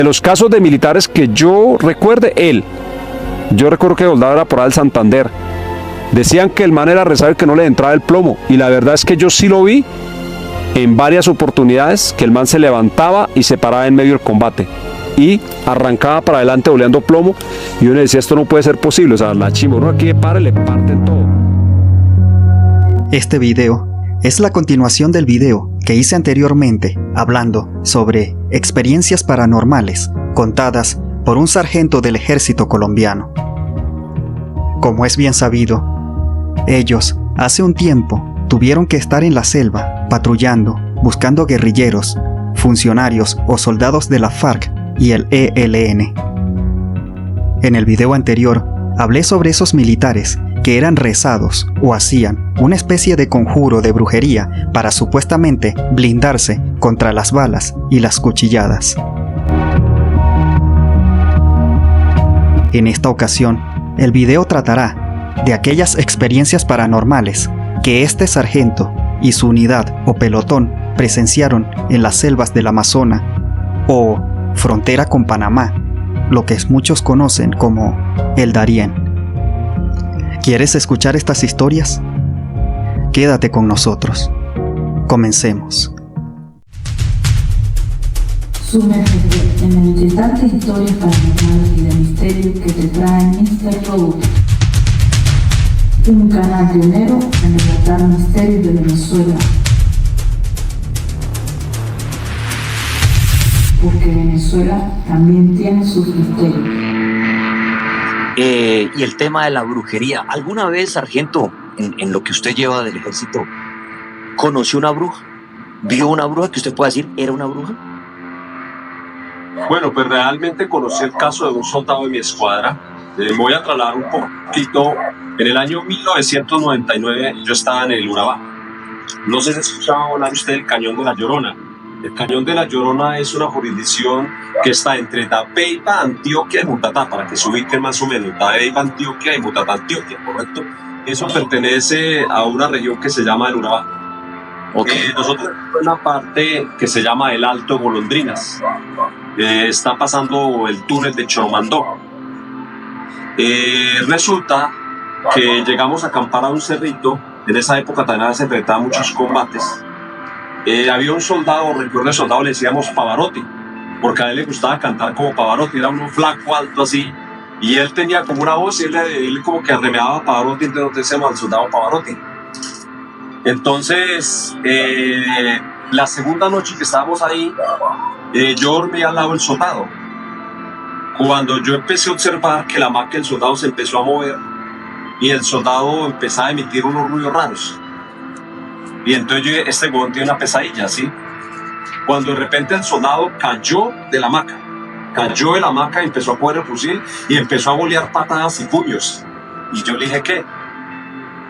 De los casos de militares que yo recuerde, yo recuerdo que Soldado era por ahí del Santander. Decían que el man era resabios, que no le entraba el plomo. Y la verdad es que yo sí lo vi en varias oportunidades, que el man se levantaba y se paraba en medio del combate. Y arrancaba para adelante oleando plomo. Y uno decía, esto no puede ser posible. O sea, la chimba, uno aquí le parten todo. Este video es la continuación del video que hice anteriormente hablando sobre experiencias paranormales contadas por un sargento del ejército colombiano. Como es bien sabido, ellos hace un tiempo tuvieron que estar en la selva patrullando, buscando guerrilleros, funcionarios o soldados de la FARC y el ELN. En el video anterior hablé sobre esos militares que eran rezados o hacían una especie de conjuro de brujería para supuestamente blindarse contra las balas y las cuchilladas. En esta ocasión, el video tratará de aquellas experiencias paranormales que este sargento y su unidad o pelotón presenciaron en las selvas del Amazonas o frontera con Panamá, lo que muchos conocen como el Darién. ¿Quieres escuchar estas historias? Quédate con nosotros. Comencemos. Sumérgete en la inquietante historias paranormales y de misterio que te traen Mr. Robot, un canal pionero en relatar misterios de Venezuela. Porque Venezuela también tiene sus misterios. Y el tema de la brujería. ¿Alguna vez, sargento, en lo que usted lleva del ejército, conoció una bruja? ¿Vio una bruja que usted pueda decir era una bruja? Bueno, pues realmente conocí el caso de un soldado de mi escuadra. Me voy a trasladar un poquito. En el año 1999 yo estaba en el Urabá. No sé si escuchaba hablar usted del Cañón de la Llorona. El Cañón de la Llorona es una jurisdicción que está entre Tapeiba, Antioquia y Mutatá, para que se ubiquen más o menos. Tapeiba, Antioquia y Mutatá, Antioquia, ¿correcto? Eso pertenece a una región que se llama el Urabá. Okay. Nosotros tenemos una parte que se llama el Alto Golondrinas. Está pasando el túnel de Choromandó. Resulta que llegamos a acampar a un cerrito. En esa época también se enfrentaban muchos combates. Había un soldado, recuerdo el soldado, le decíamos Pavarotti, porque a él le gustaba cantar como Pavarotti, era un flaco alto así, y él tenía como una voz y él como que arremeaba a Pavarotti, entonces decíamos al soldado Pavarotti. Entonces, la segunda noche que estábamos ahí, yo dormí al lado del soldado. Cuando yo empecé a observar que la hamaca del soldado se empezó a mover y el soldado empezaba a emitir unos ruidos raros. Y entonces yo dije, este huevón tiene una pesadilla, ¿sí? Cuando de repente el soldado cayó de la hamaca. Cayó de la hamaca y empezó a coger el fusil y empezó a bolear patadas y puños. Y yo le dije, ¿qué?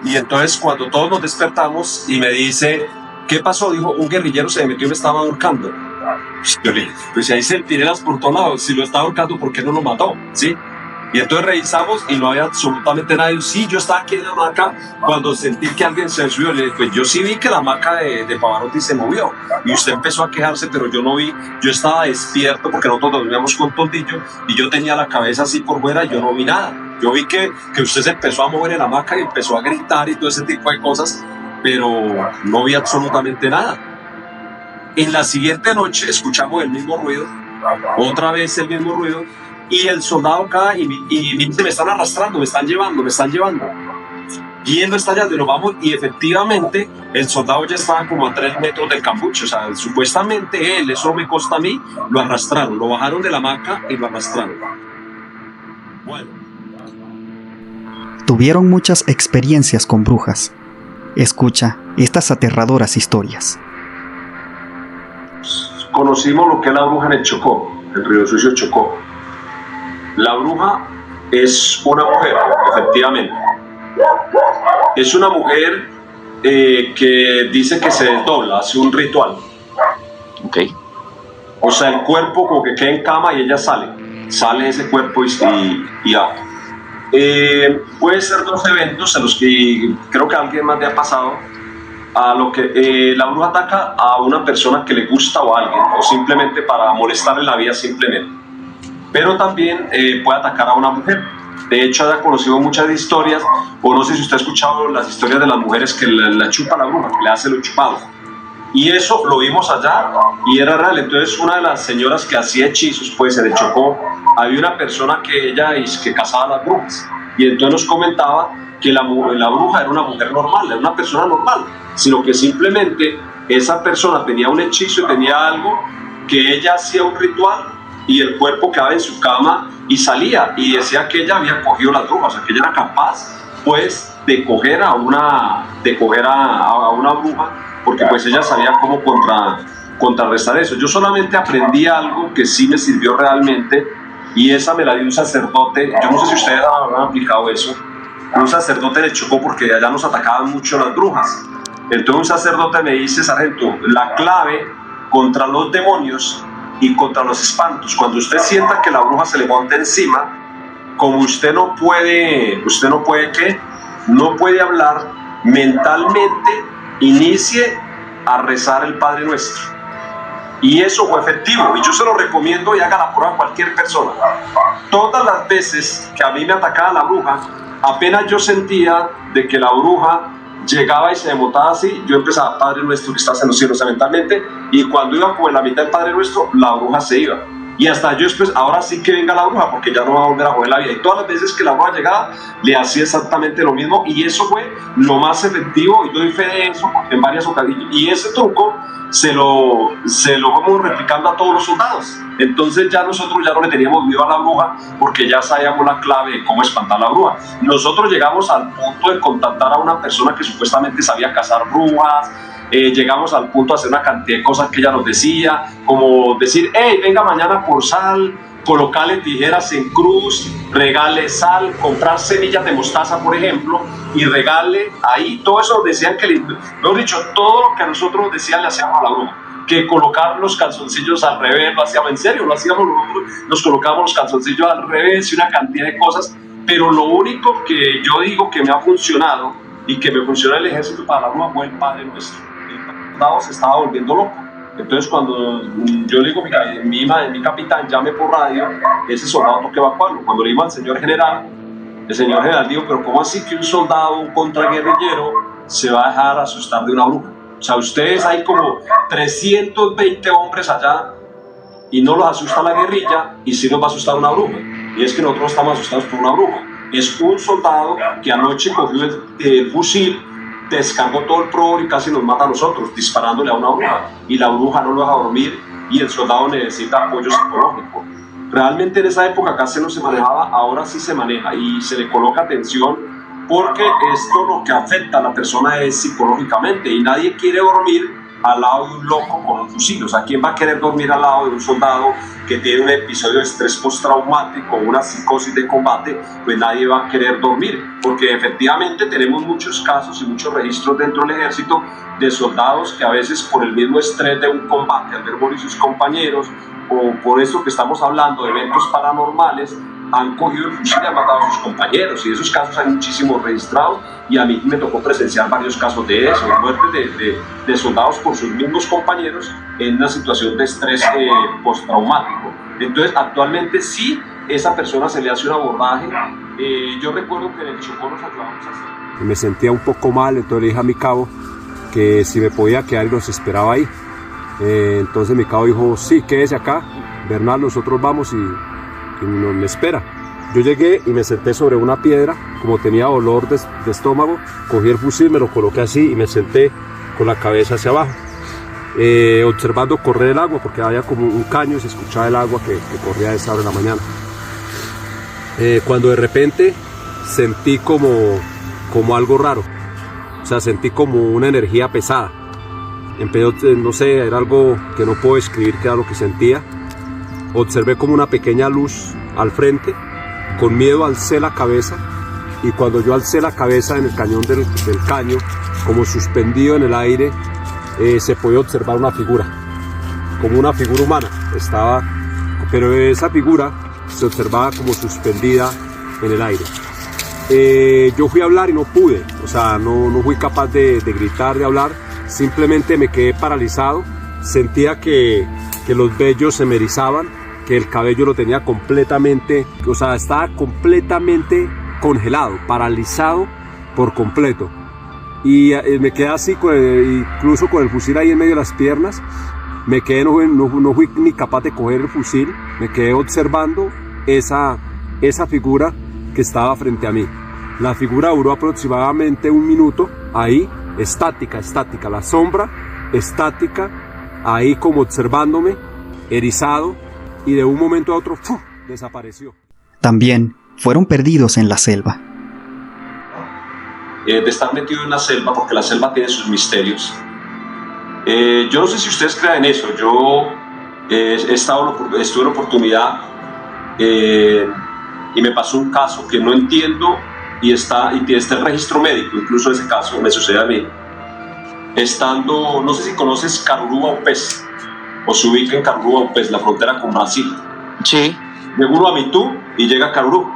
Y entonces cuando todos nos despertamos y me dice, ¿qué pasó? Dijo, un guerrillero se me metió y me estaba ahorcando. Yo le dije, pues si ahí centinelas por todos lados, si lo estaba ahorcando, ¿por qué no lo mató? ¿Sí? Y entonces revisamos y no había absolutamente nadie. Sí, yo estaba aquí en la hamaca cuando sentí que alguien se subió. Le dije, pues yo sí vi que la hamaca de Pavarotti se movió. Y usted empezó a quejarse, pero yo no vi. Yo estaba despierto porque nosotros dormíamos con toldillo y yo tenía la cabeza así por fuera y yo no vi nada. Yo vi que usted se empezó a mover en la hamaca y empezó a gritar y todo ese tipo de cosas, pero no vi absolutamente nada. En la siguiente noche escuchamos el mismo ruido, otra vez el mismo ruido. Y el soldado cae y dice, me están arrastrando, me están llevando. Y él no está allá, nos vamos, y efectivamente el soldado ya estaba como a 3 metros del cambuche. O sea, supuestamente él, eso me consta a mí, lo arrastraron, lo bajaron de la hamaca y lo arrastraron. Bueno. Tuvieron muchas experiencias con brujas. Escucha estas aterradoras historias. Conocimos lo que es la bruja en el Chocó, el Río Sucio Chocó. La bruja es una mujer, efectivamente. Es una mujer que dice que se desdobla, hace un ritual. Okay. O sea, el cuerpo como que queda en cama y ella sale ese cuerpo y ya. Puede ser 2 eventos en los que creo que a alguien más le ha pasado, a lo que la bruja ataca a una persona que le gusta o a alguien, o simplemente para molestarle la vida simplemente. pero también puede atacar a una mujer. De hecho, haya conocido muchas historias, o no sé si usted ha escuchado las historias de las mujeres que la chupa la bruja, que le hace los chupados. Y eso lo vimos allá y era real. Entonces, una de las señoras que hacía hechizos, pues en el Chocó, había una persona que cazaba a las brujas. Y entonces nos comentaba que la bruja era una mujer normal, era una persona normal, sino que simplemente esa persona tenía un hechizo y tenía algo que ella hacía un ritual y el cuerpo quedaba en su cama y salía, y decía que ella había cogido las brujas, o sea, que ella era capaz pues de coger a una bruja, porque pues ella sabía cómo contrarrestar eso. Yo solamente aprendí algo que sí me sirvió realmente, y esa me la dio un sacerdote. Yo no sé si ustedes habrán aplicado eso. Un sacerdote le chocó porque allá nos atacaban mucho las brujas. Entonces un sacerdote me dice: sargento, la clave contra los demonios y contra los espantos, cuando usted sienta que la bruja se le monta encima, como usted no puede hablar mentalmente, inicie a rezar el Padre Nuestro. Y eso fue efectivo, y yo se lo recomiendo, y haga la prueba a cualquier persona. Todas las veces que a mí me atacaba la bruja, apenas yo sentía de que la bruja llegaba y se montaba así, yo empezaba: Padre Nuestro que estás en los cielos, mentalmente, y cuando iba como en la mitad del Padre Nuestro, la bruja se iba. Y hasta yo después, ahora sí que venga la bruja, porque ya no va a volver a joder la vida. Y todas las veces que la bruja llegaba, le hacía exactamente lo mismo, y eso fue lo más efectivo, y doy fe de eso en varias ocasiones. Y ese truco se lo vamos replicando a todos los soldados. Entonces ya nosotros ya no le teníamos miedo a la bruja, porque ya sabíamos la clave de cómo espantar a la bruja. Nosotros llegamos al punto de contactar a una persona que supuestamente sabía cazar brujas. Llegamos al punto de hacer una cantidad de cosas que ella nos decía, como decir: hey, venga mañana por sal, colocarle tijeras en cruz, regale sal, comprar semillas de mostaza, por ejemplo, y regale ahí. Todo eso nos decían mejor dicho, todo lo que a nosotros nos decían le hacíamos a la bruja. Que colocar los calzoncillos al revés, lo hacíamos en serio, lo hacíamos nosotros, nos colocábamos los calzoncillos al revés y una cantidad de cosas. Pero lo único que yo digo que me ha funcionado y que me funcionó el ejército para la bruja fue el Padre Nuestro. Se estaba volviendo loco. Entonces, cuando yo le digo: mi capitán llame por radio, ese soldado toque evacuarlo. Cuando le digo al señor general, el señor general dijo: pero ¿cómo así que un soldado, un contraguerrillero, se va a dejar asustar de una bruja? O sea, ustedes hay como 320 hombres allá y no los asusta la guerrilla, y sí nos va a asustar una bruja. Y es que nosotros estamos asustados por una bruja. Es un soldado que anoche cogió el fusil, descargó todo el progr y casi nos mata a nosotros, disparándole a una bruja, y la bruja no lo deja dormir, y el soldado necesita apoyo psicológico. Realmente en esa época casi no se manejaba, ahora sí se maneja y se le coloca atención, porque esto lo que afecta a la persona es psicológicamente, y nadie quiere dormir al lado de un loco con un fusil. O sea, ¿quién va a querer dormir al lado de un soldado que tiene un episodio de estrés postraumático, una psicosis de combate? Pues nadie va a querer dormir, porque efectivamente tenemos muchos casos y muchos registros dentro del ejército de soldados que a veces por el mismo estrés de un combate, al ver morir sus compañeros, o por esto que estamos hablando de eventos paranormales, han cogido el fusil y han matado a sus compañeros, y esos casos hay muchísimos registrados, y a mí me tocó presenciar varios casos de eso, muertes de soldados por sus mismos compañeros en una situación de estrés postraumático. Entonces, actualmente sí, esa persona se le hace un abordaje. Yo recuerdo que en el Chocó nos ayudamos a hacer. Me sentía un poco mal, entonces le dije a mi cabo que si me podía quedar y nos esperaba ahí. Entonces mi cabo dijo: sí, quédese acá, Bernal, nosotros vamos y me espera. Yo llegué y me senté sobre una piedra. Como tenía dolor de estómago, cogí el fusil, me lo coloqué así y me senté con la cabeza hacia abajo, observando correr el agua, porque había como un caño y se escuchaba el agua que corría a esa hora de la mañana. Cuando de repente sentí como algo raro, o sea, sentí como una energía pesada. Empezó, no sé, era algo que no puedo describir qué era lo que sentía. Observé como una pequeña luz al frente. Con miedo alcé la cabeza, y cuando yo alcé la cabeza en el cañón del caño, como suspendido en el aire, se podía observar una figura, como una figura humana estaba, pero esa figura se observaba como suspendida en el aire. Yo fui a hablar y no pude, o sea, no fui capaz de gritar, de hablar, simplemente me quedé paralizado. Sentía que los vellos se me erizaban, que el cabello lo tenía completamente, o sea, estaba completamente congelado, paralizado por completo. Y me quedé así, incluso con el fusil ahí en medio de las piernas. Me quedé, no fui ni capaz de coger el fusil, me quedé observando esa figura que estaba frente a mí. La figura duró aproximadamente 1 minuto, ahí, estática, la sombra estática, ahí como observándome, erizado, y de un momento a otro, ¡fum!, desapareció. También fueron perdidos en la selva. De estar metido en la selva, porque la selva tiene sus misterios. Yo no sé si ustedes creen en eso. Yo estuve en la oportunidad y me pasó un caso que no entiendo y está el registro médico, incluso ese caso me sucede a mí. Estando, no sé si conoces Caruru Aupés o se ubica en Caruru Aupés, la frontera con Brasil. Sí. Llega uno a Mitú y llega a Caruru.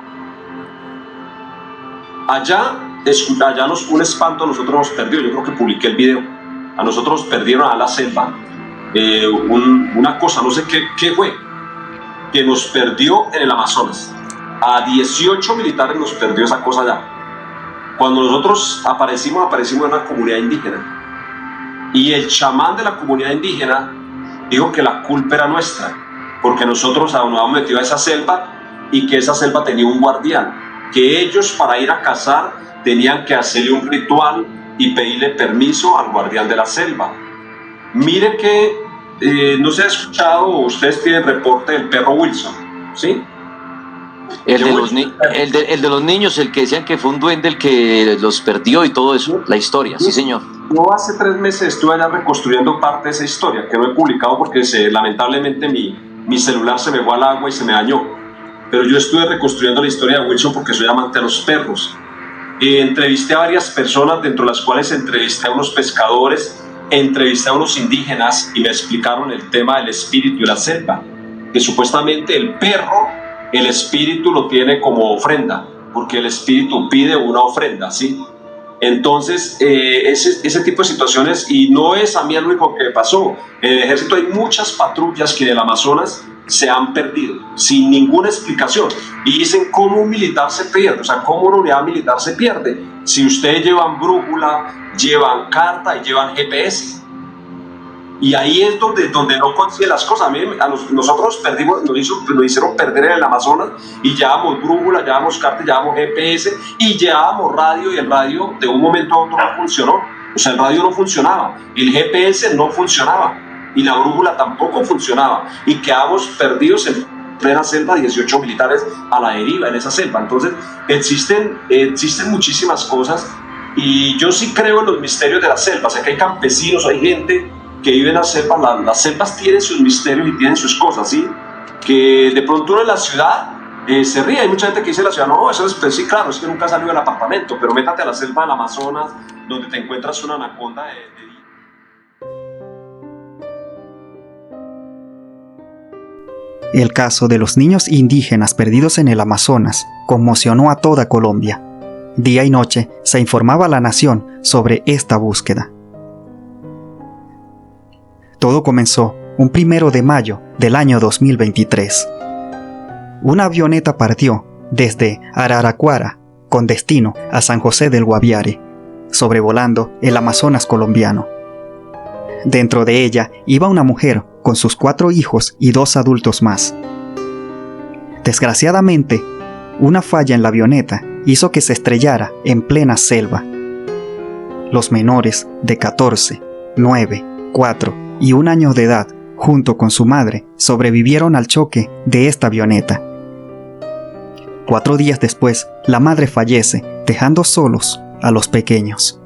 Allá un espanto a nosotros nos perdió. Yo creo que publiqué el video. A nosotros nos perdieron a la selva una cosa, no sé qué fue, que nos perdió en el Amazonas. A 18 militares nos perdió esa cosa allá. Cuando nosotros aparecimos en una comunidad indígena. Y el chamán de la comunidad indígena dijo que la culpa era nuestra, porque nosotros nos habíamos metido a esa selva y que esa selva tenía un guardián, que ellos para ir a cazar tenían que hacerle un ritual y pedirle permiso al guardián de la selva. Mire que no se ha escuchado, ustedes tienen reporte del perro Wilson, ¿sí? El de los niños, el que decían que fue un duende el que los perdió y todo eso, la historia, sí señor. Yo hace 3 meses estuve allá reconstruyendo parte de esa historia, que no he publicado porque lamentablemente mi celular se me fue al agua y se me dañó. Pero yo estuve reconstruyendo la historia de Wilson porque soy amante de los perros. Entrevisté a varias personas, dentro de las cuales entrevisté a unos pescadores, entrevisté a unos indígenas y me explicaron el tema del espíritu y la selva, que supuestamente el perro, el espíritu lo tiene como ofrenda, porque el espíritu pide una ofrenda, ¿sí? Entonces, ese tipo de situaciones, y no es a mí lo único que pasó. En el ejército hay muchas patrullas que en el Amazonas se han perdido, sin ninguna explicación. Y dicen, ¿cómo un militar se pierde? O sea, ¿cómo una unidad militar se pierde? Si ustedes llevan brújula, llevan carta y llevan GPS. Y ahí es donde no consiguen las cosas. Nosotros perdimos, nos hicieron perder en el Amazonas y llevábamos brújula, llevábamos carta, llevábamos GPS y llevábamos radio, y el radio de un momento a otro no funcionó. O sea, el radio no funcionaba, el GPS no funcionaba y la brújula tampoco funcionaba y quedamos perdidos en plena selva, 18 militares a la deriva en esa selva. Entonces existen muchísimas cosas y yo sí creo en los misterios de la selva. O sea, que hay campesinos, hay gente que vive en la selva. Las selvas tienen sus misterios y tienen sus cosas, ¿sí? Que de pronto uno en la ciudad se ríe. Hay mucha gente que dice en la ciudad, no, eso es, pues sí, claro, es que nunca salió del apartamento, pero métate a la selva del Amazonas, donde te encuentras una anaconda de... El caso de los niños indígenas perdidos en el Amazonas conmocionó a toda Colombia. Día y noche se informaba a la nación sobre esta búsqueda. Todo comenzó un 1 de mayo del año 2023. Una avioneta partió desde Araraquara con destino a San José del Guaviare, sobrevolando el Amazonas colombiano. Dentro de ella iba una mujer con sus 4 hijos y 2 adultos más. Desgraciadamente, una falla en la avioneta hizo que se estrellara en plena selva. Los menores de 14, 9, 4 y 1 año de edad, junto con su madre, sobrevivieron al choque de esta avioneta. 4 días después, la madre fallece, dejando solos a los pequeños.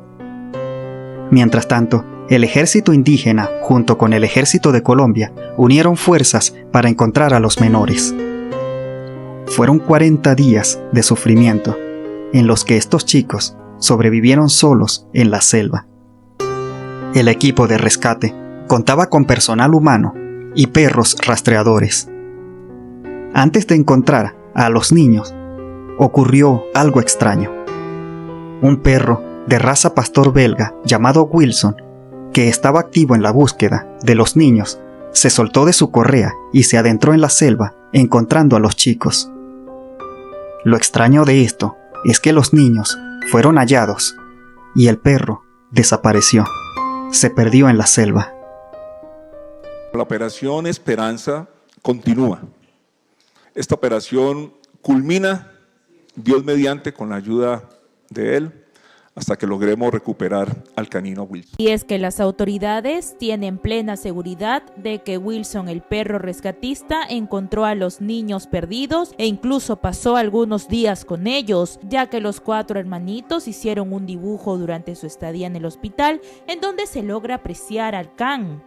Mientras tanto, el ejército indígena, junto con el ejército de Colombia, unieron fuerzas para encontrar a los menores. Fueron 40 días de sufrimiento, en los que estos chicos sobrevivieron solos en la selva. El equipo de rescate contaba con personal humano y perros rastreadores. Antes de encontrar a los niños, ocurrió algo extraño. Un perro de raza pastor belga llamado Wilson, que estaba activo en la búsqueda de los niños, se soltó de su correa y se adentró en la selva, encontrando a los chicos. Lo extraño de esto es que los niños fueron hallados y el perro desapareció. Se perdió en la selva. La operación Esperanza continúa. Esta operación culmina, Dios mediante, con la ayuda de él, hasta que logremos recuperar al canino Wilson. Y es que las autoridades tienen plena seguridad de que Wilson, el perro rescatista, encontró a los niños perdidos e incluso pasó algunos días con ellos, ya que los 4 hermanitos hicieron un dibujo durante su estadía en el hospital en donde se logra apreciar al can.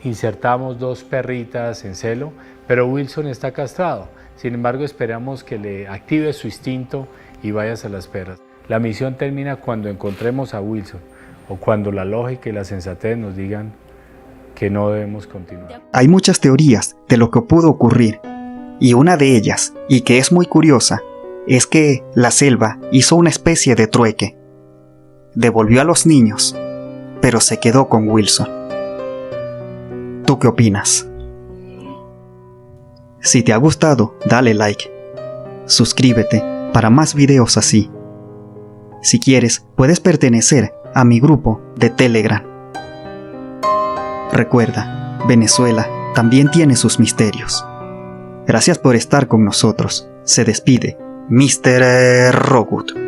Insertamos 2 perritas en celo, pero Wilson está castrado. Sin embargo, esperamos que le active su instinto y vaya a las perras. La misión termina cuando encontremos a Wilson o cuando la lógica y la sensatez nos digan que no debemos continuar. Hay muchas teorías de lo que pudo ocurrir, y una de ellas, y que es muy curiosa, es que la selva hizo una especie de trueque. Devolvió a los niños, pero se quedó con Wilson. ¿Tú qué opinas? Si te ha gustado, dale like. Suscríbete para más videos así. Si quieres, puedes pertenecer a mi grupo de Telegram. Recuerda, Venezuela también tiene sus misterios. Gracias por estar con nosotros. Se despide Mr. Rogut.